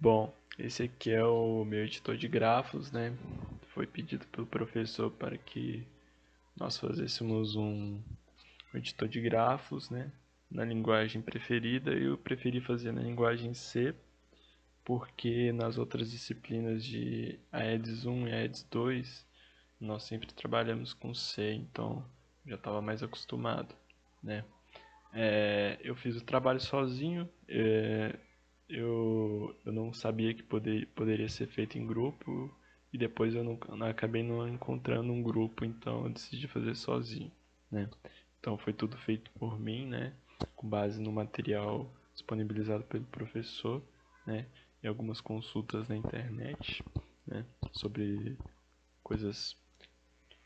Bom, esse aqui é o meu editor de grafos, né? Foi pedido pelo professor para que nós fizéssemos um editor de grafos, né? Na linguagem preferida, eu preferi fazer na linguagem C, porque nas outras disciplinas de AEDS 1 e AEDS 2, nós sempre trabalhamos com C, então já estava mais acostumado, né? Eu fiz o trabalho sozinho, eu não sabia que poderia ser feito em grupo e depois eu acabei não encontrando um grupo, então eu decidi fazer sozinho, né? Então foi tudo feito por mim, né? Com base no material disponibilizado pelo professor, né? E algumas consultas na internet, né? Sobre coisas,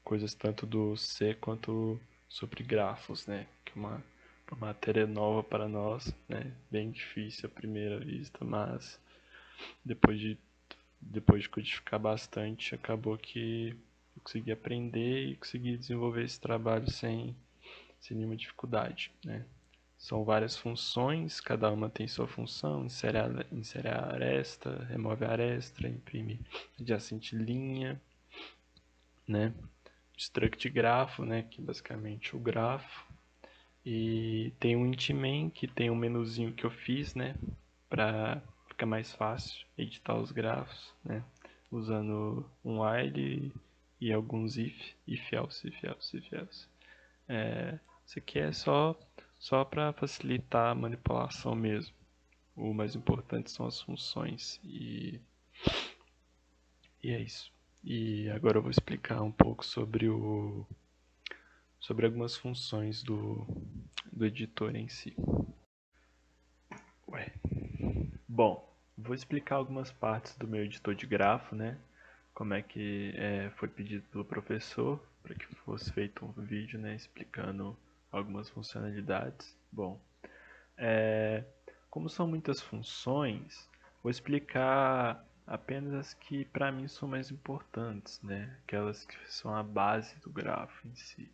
coisas tanto do C quanto sobre grafos, né? Que é uma matéria nova para nós, né? Bem difícil à primeira vista, mas depois de, depois de codificar bastante, acabou que eu consegui aprender e consegui desenvolver esse trabalho sem nenhuma dificuldade, né? São várias funções, cada uma tem sua função, insere a aresta, remove a aresta, imprime adjacente linha, né? Struct grafo, né? Que é basicamente o grafo. E tem um Intman, que tem um menuzinho que eu fiz, né? Para ficar mais fácil editar os grafos, né? Usando um while e alguns if else, if else, if else. Isso aqui é só para facilitar a manipulação mesmo. O mais importante são as funções e é isso. E agora eu vou explicar um pouco sobre algumas funções do editor em si. Ué. Bom, vou explicar algumas partes do meu editor de grafo, né? Como é que foi pedido pelo professor para que fosse feito um vídeo, né, explicando algumas funcionalidades. Bom, como são muitas funções, vou explicar apenas as que para mim são mais importantes, né? Aquelas que são a base do grafo em si.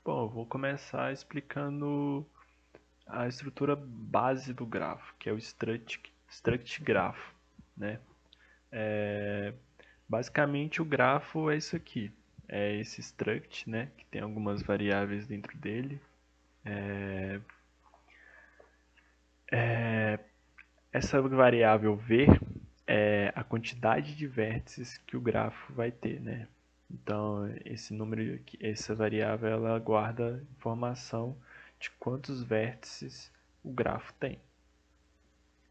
Bom, eu vou começar explicando a estrutura base do grafo, que é o struct grafo, né? Basicamente o grafo é isso aqui, é esse struct, né? Que tem algumas variáveis dentro dele. Essa variável v é a quantidade de vértices que o grafo vai ter, né? Então, esse número, essa variável, ela guarda informação de quantos vértices o grafo tem.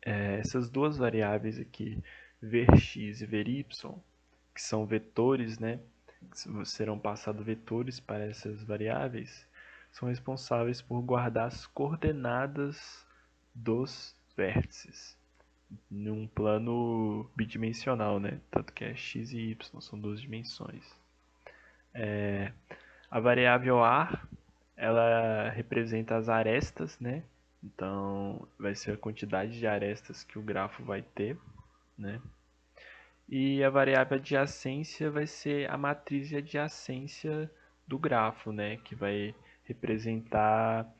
Essas duas variáveis aqui, verx e very, que são vetores, né? Que serão passados vetores para essas variáveis, são responsáveis por guardar as coordenadas dos vértices num plano bidimensional, né? Tanto que é x e y, são duas dimensões. A variável ar, ela representa as arestas, né? Então, vai ser a quantidade de arestas que o grafo vai ter, né? E a variável adjacência vai ser a matriz de adjacência do grafo, né? Que vai representar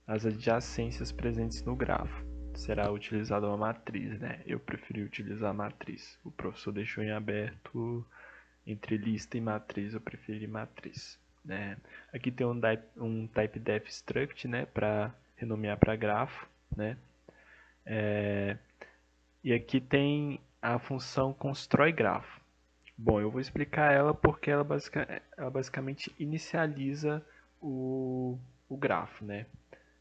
as adjacências presentes no grafo. Será utilizada uma matriz, né? Eu preferi utilizar a matriz. O professor deixou em aberto entre lista e matriz, eu preferi matriz. Né? Aqui tem um typedef struct, né? Para renomear para grafo, né? E aqui tem a função constrói grafo. Bom, eu vou explicar ela porque ela basicamente inicializa o grafo, né?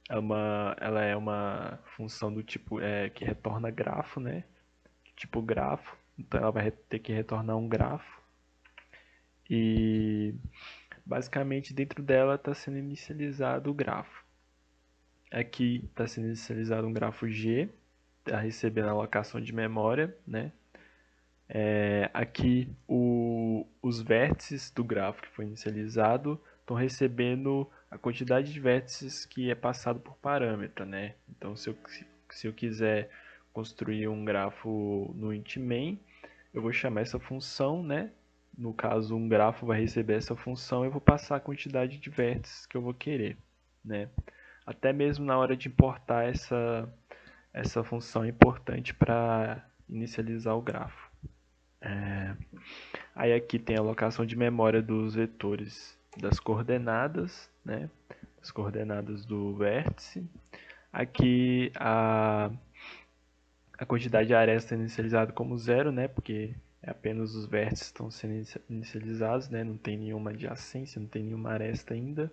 Ela é uma função do tipo que retorna grafo, né? Tipo grafo. Então ela vai ter que retornar um grafo. E basicamente dentro dela está sendo inicializado o grafo. Aqui está sendo inicializado um grafo G, está recebendo a alocação de memória, né? Aqui os vértices do grafo que foi inicializado estão recebendo a quantidade de vértices que é passado por parâmetro, né? Então, se eu quiser construir um grafo no int main, eu vou chamar essa função, né? No caso, um grafo vai receber essa função, eu vou passar a quantidade de vértices que eu vou querer, né? Até mesmo na hora de importar essa função é importante para inicializar o grafo. Aí aqui tem a alocação de memória dos vetores das coordenadas, né? As coordenadas do vértice. Aqui a quantidade de aresta é inicializada como zero, né? Porque apenas os vértices estão sendo inicializados, né? Não tem nenhuma adjacência, não tem nenhuma aresta ainda.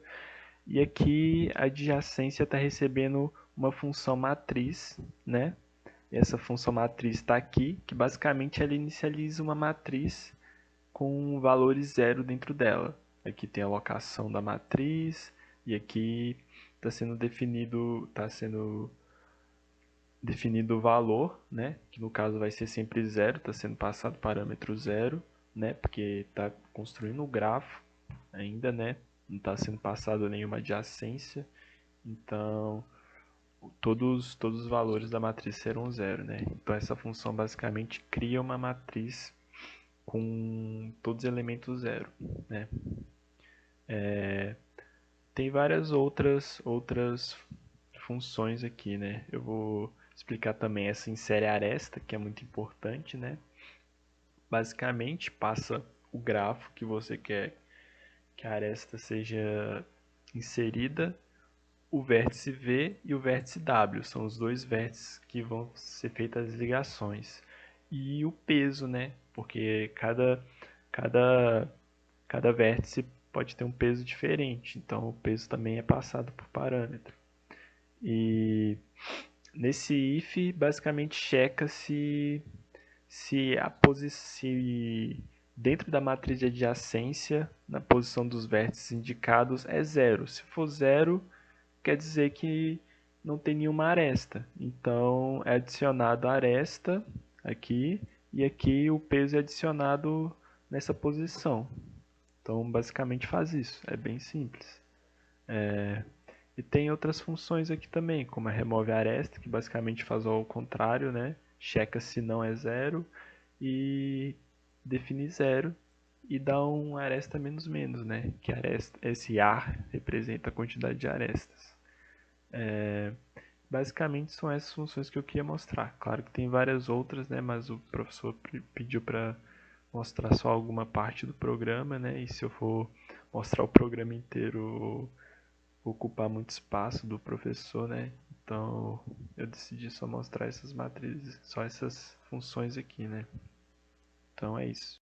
E aqui a adjacência está recebendo uma função matriz, né? E essa função matriz está aqui, que basicamente ela inicializa uma matriz com valores zero dentro dela. Aqui tem a locação da matriz e aqui está sendo definido o valor, né? Que no caso vai ser sempre zero, está sendo passado parâmetro zero, né? Porque está construindo o grafo ainda, né? Não está sendo passado nenhuma adjacência, então todos os valores da matriz serão zero, né? Então essa função basicamente cria uma matriz com todos os elementos zero, né? Tem várias outras funções aqui, né? Eu vou explicar também essa insere aresta, que é muito importante, né? Basicamente, passa o grafo que você quer que a aresta seja inserida, o vértice V e o vértice W, são os dois vértices que vão ser feitas as ligações. E o peso, né? Porque cada, cada vértice pode ter um peso diferente, então o peso também é passado por parâmetro. E nesse if, basicamente checa se dentro da matriz de adjacência, na posição dos vértices indicados, é zero. Se for zero, quer dizer que não tem nenhuma aresta. Então é adicionado a aresta aqui e aqui o peso é adicionado nessa posição. Então basicamente faz isso, é bem simples. E tem outras funções aqui também, como a remove aresta, que basicamente faz ao contrário, né? Checa se não é zero e define zero e dá um aresta menos menos, né? Que aresta, esse ar representa a quantidade de arestas. Basicamente são essas funções que eu queria mostrar. Claro que tem várias outras, né? Mas o professor pediu para mostrar só alguma parte do programa, né? E se eu for mostrar o programa inteiro, ocupar muito espaço do professor, né? Então eu decidi só mostrar essas matrizes, só essas funções aqui, né? Então é isso.